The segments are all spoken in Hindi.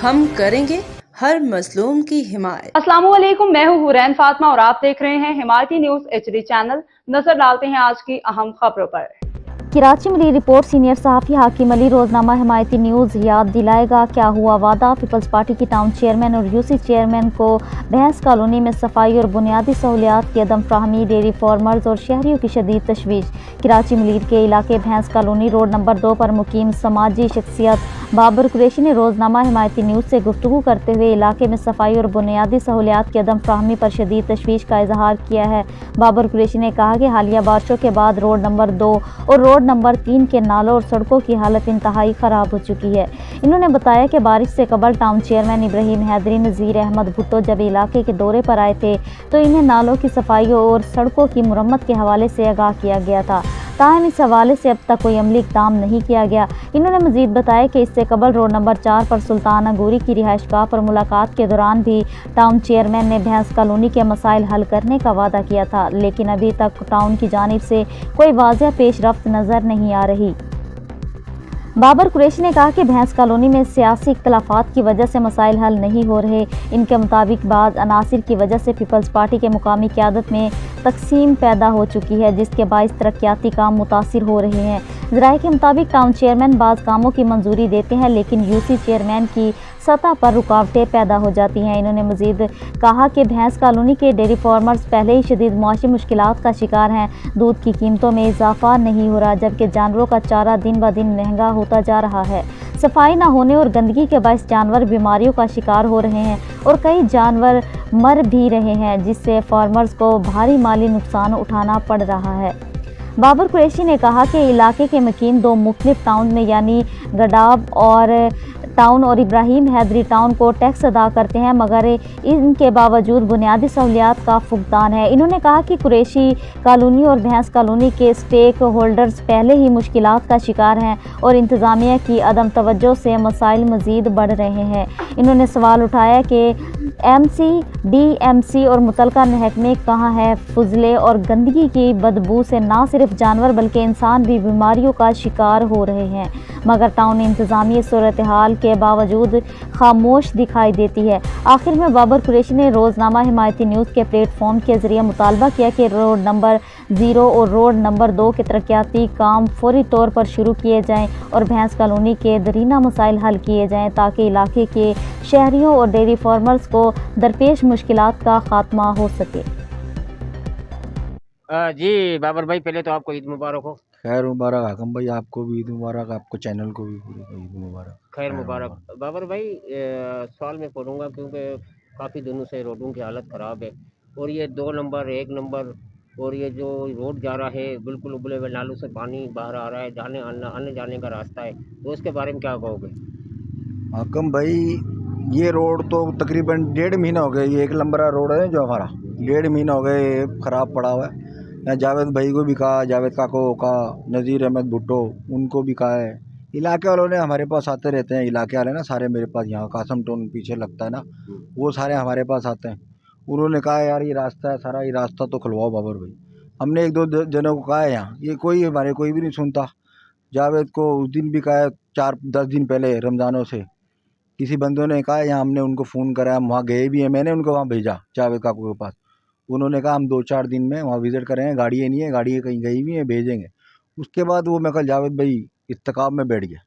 हम करेंगे हर मजलूम की हिमायत। अस्सलाम वालेकुम, मैं हूँ हुरैन फातिमा और आप देख रहे हैं हिमायती न्यूज HD चैनल। नजर डालते हैं आज की अहम खबरों पर। कराची मिली रिपोर्ट, सीनियर सहाफ़ी हाकिम अली रोजनामा हिमायती न्यूज़ याद दिलाएगा क्या हुआ वादा। पीपल्स पार्टी की टाउन चेयरमैन और यूसी चेयरमैन को भैंस कॉलोनी में सफाई और बुनियादी सहूलियात की अदम फ्राहमी, डेयरी फार्मर्स और शहरियों की शदीद तशवीश। कराची मिलीर के इलाके भैंस कॉलोनी रोड नंबर 2 पर मुकीम समाजी शख्सियत बाबर कुरैशी ने रोजनामा हिमायती न्यूज़ से गुफ्तगू करते हुए इलाके में सफाई और बुनियादी सहूलियात की अदम फ्राहमी पर शदीद तशवीश का इजहार किया है। बाबर कुरैशी ने कहा कि हालिया बारिशों के बाद रोड नंबर 2 और रोड नंबर 3 के नालों और सड़कों की हालत इंतहाई ख़राब हो चुकी है। इन्होंने बताया कि बारिश से कबल टाउन चेयरमैन इब्राहिम हैदरी नज़ीर अहमद भुट्टो जब इलाके के दौरे पर आए थे तो इन्हें नालों की सफाई और सड़कों की मुरम्मत के हवाले से आगाह किया गया था, ताहम इस हवाले से अब तक कोई अमली इक़दाम नहीं किया गया। इन्होंने मज़ीद बताया कि इससे कबल रोड नंबर 4 पर सुल्तान अंगूरी की रिहाइशगाह पर मुलाकात के दौरान भी टाउन चेयरमैन ने भैंस कॉलोनी के मसाइल हल करने का वादा किया था, लेकिन अभी तक टाउन की जानिब से कोई वाज़ेह पेशरफ्त नज़र नहीं आ रही। बाबर कुरैशी ने कहा कि भैंस कॉलोनी में सियासी इख्तलाफात की वजह से मसाइल हल नहीं हो रहे। इनके मुताबिक बाज़ अनासिर की वजह से पीपल्स पार्टी के मुकामी क़यादत में तकसीम पैदा हो चुकी है, जिसके बाइस तरक्याती काम मुतासिर हो रहे हैं। ज़राए के मुताबिक टाउन चेयरमैन बाज़ कामों की मंजूरी देते हैं, लेकिन यूसी चेयरमैन की सतह पर रुकावटें पैदा हो जाती हैं। इन्होंने मज़ीद कहा कि भैंस कॉलोनी के डेयरी फार्मर्स पहले ही शदीद मुआशी मुश्किलात का शिकार हैं। दूध की कीमतों में इजाफा नहीं हो रहा, जबकि जानवरों का चारा दिन ब दिन महंगा होता जा रहा है। सफाई न होने और गंदगी के बायस जानवर बीमारियों का शिकार हो रहे हैं और कई जानवर मर भी रहे हैं, जिससे फार्मर्स को भारी माली नुकसान उठाना पड़ रहा है। बाबर कुरैशी ने कहा कि इलाके के मुकीम दो मुख्तलिफ टाउन में यानी गडाब और टाउन और इब्राहिम हैदरी टाउन को टैक्स अदा करते हैं, मगर इनके बावजूद बुनियादी सहूलियात का फुकदान है। इन्होंने कहा कि कुरैशी कॉलोनी और भैंस कॉलोनी के स्टेक होल्डर्स पहले ही मुश्किलात का शिकार हैं और इंतज़ामिया की अदम तवज्जो से मसाइल मज़ीद बढ़ रहे हैं। इन्होंने सवाल उठाया कि MC, DMC और मुतलका महकमे कहाँ है। फुजले और गंदगी की बदबू से ना सिर्फ जानवर बल्कि इंसान भी बीमारियों का शिकार हो रहे हैं, मगर टाउन इंतज़ामी सूरत हाल के बावजूद खामोश दिखाई देती है। आखिर में बाबर कुरैशी ने रोज़नामा हिमायती न्यूज़ के प्लेटफॉर्म के ज़रिए मुतालबा किया कि रोड नंबर 0 और रोड नंबर 2 के तरक्याती काम फौरी तौर पर शुरू किए जाएँ और भैंस कॉलोनी के दरीना मसाइल हल किए जाएँ, ताकि इलाके के शहरियों और डेयरी फार्मर्स को दरपेश मुश्किलात का खात्मा हो सके। जी बाबर भाई, पहले तो आपको ईद मुबारक हो। खैर मुबारक हाकम भाई, आपको भी ईद मुबारक, आपको चैनल को भी ईद मुबारक। खैर मुबारक। बाबर भाई, सवाल मैं पढ़ूंगा क्योंकि काफ़ी दिनों से रोडों की हालत ख़राब है और ये 2 नंबर 1 नंबर और ये जो रोड जा रहा है बिल्कुल उबले हुए नालों से पानी बाहर आ रहा है, आने जाने का रास्ता है, तो उसके बारे में क्या कहोगे? हाकम भाई, ये रोड तो तकरीबन 1.5 महीना हो गया, ये 1 नंबर रोड है जो हमारा 1.5 महीना हो गया ये ख़राब पड़ा हुआ है। मैं जावेद भाई को भी कहा, जावेद काको को कहा, नज़ीर अहमद भुट्टो उनको भी कहा है। इलाके वालों ने हमारे पास आते रहते हैं, इलाके वाले ना सारे मेरे पास, यहाँ कासम टाउन पीछे लगता है ना, वो सारे हमारे पास आते हैं। उन्होंने कहा यार ये रास्ता है सारा, ये रास्ता तो खुलवाओ बाबर भाई। हमने 1-2 जनों को कहा है यहाँ, ये हमारे कोई भी नहीं सुनता। जावेद को उस दिन भी कहा है, 4-10 दिन पहले रमज़ानों से किसी बंदों ने कहा यहाँ, हमने उनको फ़ोन करा, हम वहाँ गए भी हैं, मैंने उनको वहाँ भेजा जावेद काकू के पास। उन्होंने कहा हम 2-4 दिन में वहाँ विज़िट करेंगे, गाड़ी नहीं है, गाड़ी कहीं गई हुई है, भेजेंगे। उसके बाद वो मैं कल जावेद भाई इत्तेकाब में बैठ गया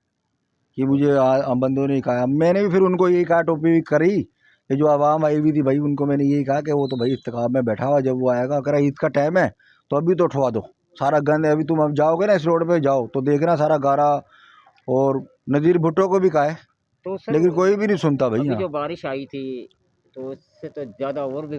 कि मुझे बंदों ने कहा। मैंने भी फिर उनको यही कहा, टोपी भी करी कि जो आवाम आई हुई थी भाई, उनको मैंने यही कहा कि वो तो भाई इत्तेकाब में बैठा हुआ, जब वो आएगा कह ईद का टाइम है तो अभी तो उठवा दो सारा गंद है। अभी तुम अब जाओगे ना इस रोड पे जाओ तो देखना सारा गारा। और नज़ीर भुट्टो को भी कहा है तो सर, लेकिन कोई भी नहीं सुनता भाई। अभी जो बारिश आई थी तो उससे तो ज़्यादा और भी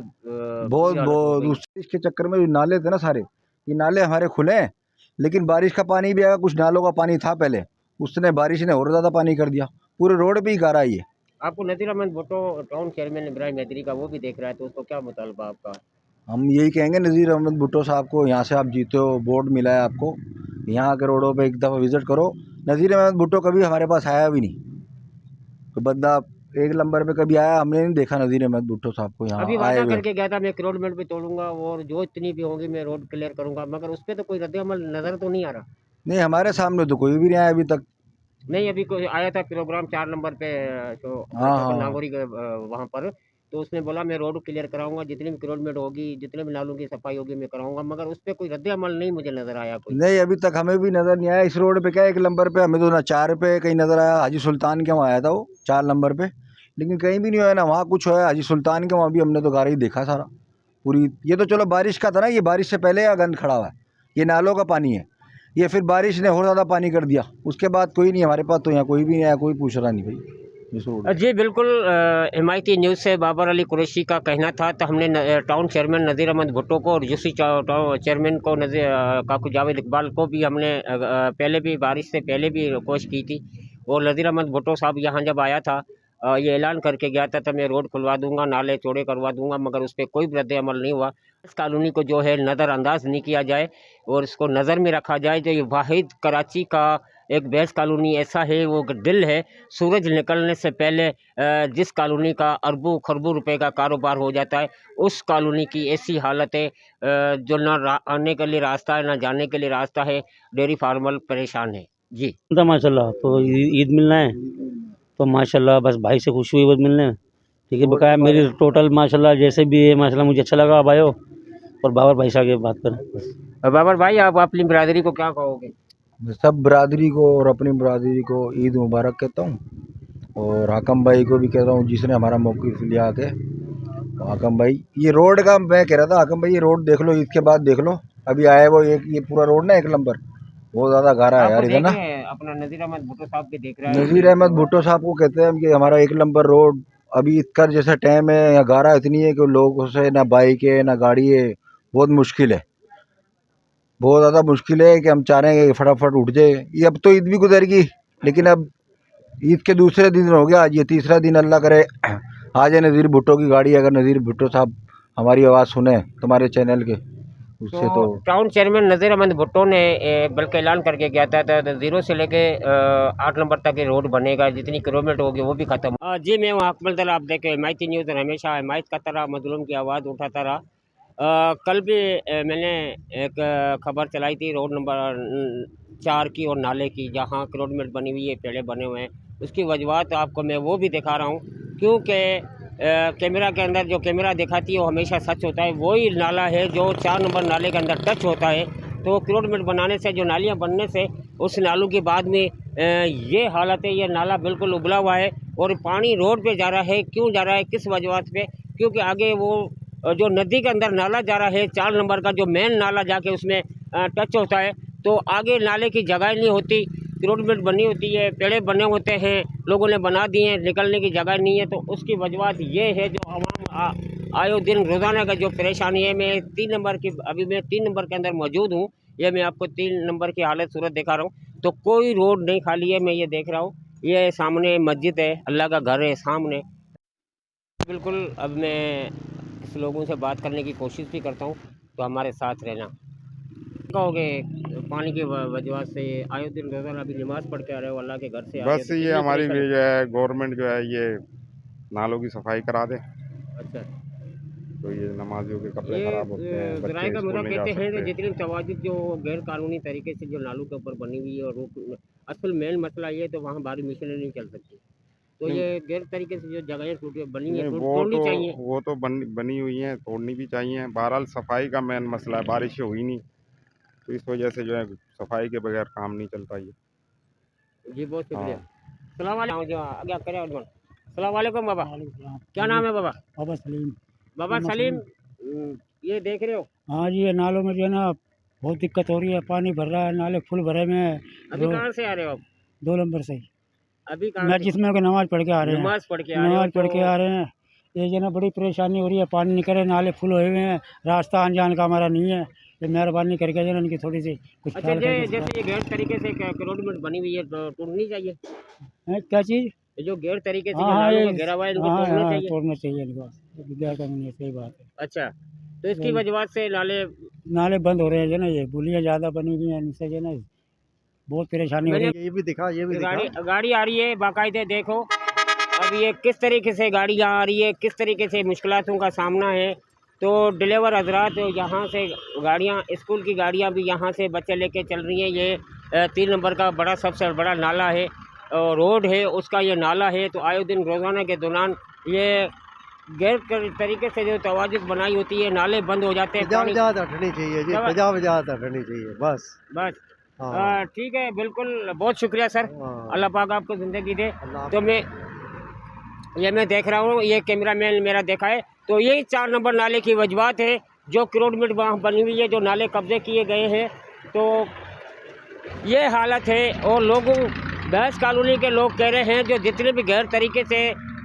बहुत उसके चक्कर में जो नाले थे ना सारे, ये नाले हमारे खुले हैं, लेकिन बारिश का पानी भी आया, कुछ नालों का पानी था पहले, उसने बारिश ने और ज़्यादा पानी कर दिया, पूरे रोड पे ही गारा है ये। आपको नज़ीर अहमद भुट्टो टाउन चेयरमैन इब्राहिम हैदरी का वो भी देख रहा है, तो उसको क्या मुतालबा आपका? हम यही कहेंगे नज़ीर अहमद भुट्टो साहब को, यहाँ से आप जीते हो, वोट मिला है आपको, यहाँ के रोडों पे एक दफ़ा विज़िट करो। नज़ीर अहमद भुट्टो कभी हमारे पास आया भी नहीं, तो बंदा 1 नंबर पे कभी आया, हमने नहीं देखा नज़ीर अहमद भुट्टो साहब को यहाँ अभी आए वादा हुए। करके गया था मैं करोड़मेंट भी तोड़ूंगा और जो इतनी भी होगी मैं रोड क्लियर करूंगा, मगर उस पर तो कोई रद्द अमल नज़र तो नहीं आ रहा। नहीं, हमारे सामने तो कोई भी नहीं आया अभी तक। नहीं, अभी कोई आया था प्रोग्राम 4 नंबर पे, तो हाँ। नागौरी के वहाँ पर, तो उसने बोला मैं रोड क्लियर कराऊंगा, जितनी भी किलोमीटर होगी, जितने भी नालों की सफाई होगी मैं कराऊंगा, मगर उस पर कोई रद्द अमल नहीं मुझे नजर आया कोई। नहीं, अभी तक हमें भी नज़र नहीं आया। इस रोड पे क्या है, 1 नंबर पे हमें तो ना 4 पे कहीं नज़र आया, हाजी सुल्तान के वहाँ आया था वो 4 नंबर पे, लेकिन कहीं भी नहीं हुआ ना वहाँ कुछ हुआ। हाजी सुल्तान के वहाँ भी हमने तो गाड़ी देखा सारा पूरी। ये तो चलो बारिश का था ना, ये बारिश से पहले या गंद खड़ा हुआ है, ये नालों का पानी है। ये फिर बारिश ने और ज़्यादा पानी कर दिया, उसके बाद कोई नहीं हमारे पास, तो यहाँ कोई भी नहीं आया, कोई पूछ रहा नहीं भाई इस रोड। जी बिल्कुल, हिमायती न्यूज़ से बाबर अली कुरैशी का कहना था। तो हमने टाउन चेयरमैन नज़ीर अहमद भुट्टो को और यूसी चेयरमैन को काकू जावेद इकबाल को भी हमने पहले भी, बारिश से पहले भी कोशिश की थी। और नज़ीर अहमद भुट्टो साहब यहाँ जब आया था, ये ऐलान करके गया था मैं रोड खुलवा दूंगा, नाले चौड़े करवा दूंगा, मगर उस पर कोई रद्द अमल नहीं हुआ। इस कॉलोनी को जो है नज़रअंदाज नहीं किया जाए और इसको नज़र में रखा जाए। जो ये वाहिद कराची का एक बेस्ट कॉलोनी ऐसा है, वो दिल है, सूरज निकलने से पहले जिस कॉलोनी का अरबों खरबों रुपए का कारोबार हो जाता है, उस कॉलोनी की ऐसी हालत है, जो ना आने के लिए रास्ता है, ना जाने के लिए रास्ता है। डेयरी फार्मर परेशान है जी। तो माशाल्लाह, तो ईद मिलना है, तो माशाल्लाह बस भाई से खुशी हुई बस मिलने में। ठीक है, बकाया मेरी टोटल माशाल्लाह जैसे भी है, माशाल्लाह मुझे अच्छा लगा आप आए हो। और बाबर भाई से आगे बात करें बस। बाबर भाई, आप अपनी बिरादरी को क्या कहोगे? मैं सब बिरादरी को और अपनी बिरादरी को ईद मुबारक कहता हूँ, और हाकम भाई को भी कहता हूँ जिसने हमारा मौक़िफ़ लिया के। हाकम भाई, ये रोड का मैं कह रहा था, हाकम भाई ये रोड देख लो, ईद के बाद देख लो। अभी आए वो एक, ये पूरा रोड ना 1 नंबर, बहुत ज़्यादा गारा है यार इधर ना। अपना नज़ीर अहमद भुट्टो साहब के देख रहा है। नज़ीर अहमद भुट्टो साहब को कहते हैं कि हमारा 1 नंबर रोड अभी इसका जैसा टाइम है, या गारा इतनी है कि लोगों से ना बाइक है ना गाड़ी है, बहुत मुश्किल है, बहुत ज़्यादा मुश्किल है कि हम चाह रहे हैं कि फटाफट उठ जाए। ये अब तो ईद भी गुजर गई, लेकिन अब ईद के दूसरे दिन हो गया, आज ये तीसरा दिन, अल्लाह करे आ जाए नज़ीर भुट्टो की गाड़ी। अगर नज़ीर भुट्टो साहब हमारी आवाज़ सुने तुम्हारे चैनल के, उससे तो टाउन चेयरमैन नज़ीर अहमद भुट्टो ने बल्कि ऐलान करके गया था, तो 0 से लेके 8 नंबर तक ये रोड बनेगा, जितनी किलोमीटर होगी वो भी खत्म। जी मैं हूँ अकमल दल, आप देखें हिमायती न्यूज़, और हमेशा हिमायत का तरह मजलूम की आवाज़ उठाता रहा। कल भी मैंने एक खबर चलाई थी रोड नंबर 4 की और नाले की, जहाँ किलोमीटर बनी हुई है, पेड़े बने हुए हैं। उसकी वजूहत आपको मैं वो भी दिखा रहा हूँ, क्योंकि कैमरा के अंदर जो कैमरा दिखाती है वो हमेशा सच होता है। वही नाला है जो 4 नंबर नाले के अंदर टच होता है। तो किलोमीटर बनाने से, जो नालियाँ बनने से, उस नालों के बाद में ये हालत है, ये नाला बिल्कुल उबला हुआ है और पानी रोड पे जा रहा है। क्यों जा रहा है, किस वजूहत पे? क्योंकि आगे वो जो नदी के अंदर नाला जा रहा है, 4 नंबर का जो मेन नाला जाके उसमें टच होता है, तो आगे नाले की जगह नहीं होती। किलोमीटर बनी होती है, पेड़े बने होते हैं, लोगों ने बना दिए हैं, निकलने की जगह नहीं है। तो उसकी वजूहत ये है, जो आवाम आयो दिन रोज़ाना का जो परेशानी है। मैं 3 नंबर की, अभी मैं 3 नंबर के अंदर मौजूद हूँ। ये मैं आपको 3 नंबर की हालत सूरत दिखा रहा हूँ। तो कोई रोड नहीं खाली है, मैं ये देख रहा हूँ। ये सामने मस्जिद है, अल्लाह का घर है सामने। बिल्कुल, अब मैं कुछ लोगों से बात करने की कोशिश भी करता हूँ, तो हमारे साथ रहना। कहोगे पानी की वजह से आए दिन रोज़ाना अभी नमाज पढ़ के आ रहे हो, अल्लाह के घर से बस ये हमारी जो है गवर्नमेंट जो है ये नालों की सफाई करा दे। अच्छा, तो ये नमाजियों के कपड़े खराब होते हैं, ये बच्चे का स्कूल मुद्दा नहीं जा कहते हैं कि सकते। जितनी तवाजुद जो गैर कानूनी तरीके से जो नालों के ऊपर बनी हुई है, और रोक, असल मेन मसला ये, तो वहाँ बाहरी मशीनें नहीं चल सकती। तो ये गैर तरीके से जो जगहें टूटी बनी है, तोड़नी चाहिए। वो तो बनी हुई हैं, तोड़नी भी चाहिए। बहरहाल सफाई का मेन मसला है, बारिश हुई नहीं, तो इस वजह से जो है सफाई के बगैर काम नहीं चलता ये। जी बहुत शुक्रिया। सलाम वालेकुम, जो आगे करें और सलाम वालेकुम बाबा, क्या नाम है बाबा? बाबा सलीम। बाबा सलीम, ये देख रहे हो? हाँ जी, ये नालों में जो है ना बहुत दिक्कत हो रही है, पानी भर रहा है, नाले फुल भरे में है। अभी कहाँ से आ रहे हो आप? 2 नंबर से। अभी कहाँ मैं से? जिसमें को नमाज पढ़ के आ रहे हैं। नमाज पढ़ के आ रहे हो? नमाज पढ़ के तो आ रहे हैं। ये जो ना बड़ी परेशानी हो रही है, पानी निकले, नाले फुल हुए हुए हैं, रास्ता आने जाने का हमारा नहीं है। ये मेहरबानी करके जो है इनकी थोड़ी सी कुछ अच्छा, ख्याल करके जैसे ये गैर तरीके से किलोमीटर बनी हुई है, तो तोड़नी चाहिए। हैं, क्या चीज़? ये जो गैर तरीके से जो हाँ नालों ये का घेरा हुआ है, इनको हाँ तोड़ना हाँ चाहिए। तोड़ना चाहिए इनको, गैर कानूनी, सही बात है। अच्छा, तो इसकी वजह से नाले बंद हो रहे हैं जो ना, ये पुलियाँ ज़्यादा बनी हुई हैं, इनसे जो ना बहुत परेशानी हो रही है। ये भी दिखा, ये भी दिखा। गाड़ी आ रही है बाकायदे, देखो अब ये किस तरीके से गाड़ी यहाँ आ रही है, किस तरीके से मुश्किलातों का सामना है। तो ड्राइवर हजरात यहाँ से गाड़ियाँ, स्कूल की गाड़ियाँ भी यहाँ से बच्चे लेके चल रही हैं। ये 3 नंबर का बड़ा, सबसे बड़ा नाला है, रोड है उसका ये नाला है, तो आए दिन रोज़ाना के दौरान ये गैर तरीके से जो तवाजुक बनाई होती है, नाले बंद हो जाते हैं। वजाहत हटनी चाहिए जी, वजाहत हटनी चाहिए बस। हाँ। ठीक है, बिल्कुल, बहुत शुक्रिया सर। हाँ। अल्लाह पाक आपको ज़िंदगी दे। तो मैं देख रहा हूँ, ये कैमरामैन मेरा देखा है, तो यही 4 नंबर नाले की वजूहत है जो करोड़मीटर वहाँ बनी हुई है, जो नाले कब्जे किए गए हैं। तो ये हालत है। और लोगों बहस कॉलोनी के लोग कह रहे हैं जो जितने भी गैर तरीके से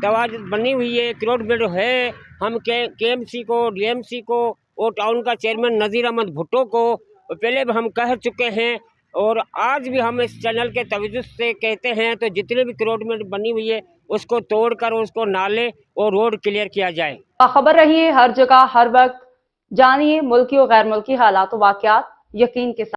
तवाजुक बनी हुई है, करोड़मीटर है, हम KMC को, DMC को और टाउन का चेयरमैन नज़ीर अहमद भुट्टो को पहले भी हम कह चुके हैं और आज भी हम इस चैनल के तवज्जुह से कहते हैं, तो जितने भी करोड़मीटर बनी हुई है उसको तोड़कर उसको नाले और रोड क्लियर किया जाए। खबर रहिए हर जगह हर वक्त, जानिए मुल्की और गैर मुल्की हालात वाक़यात यकीन के साथ।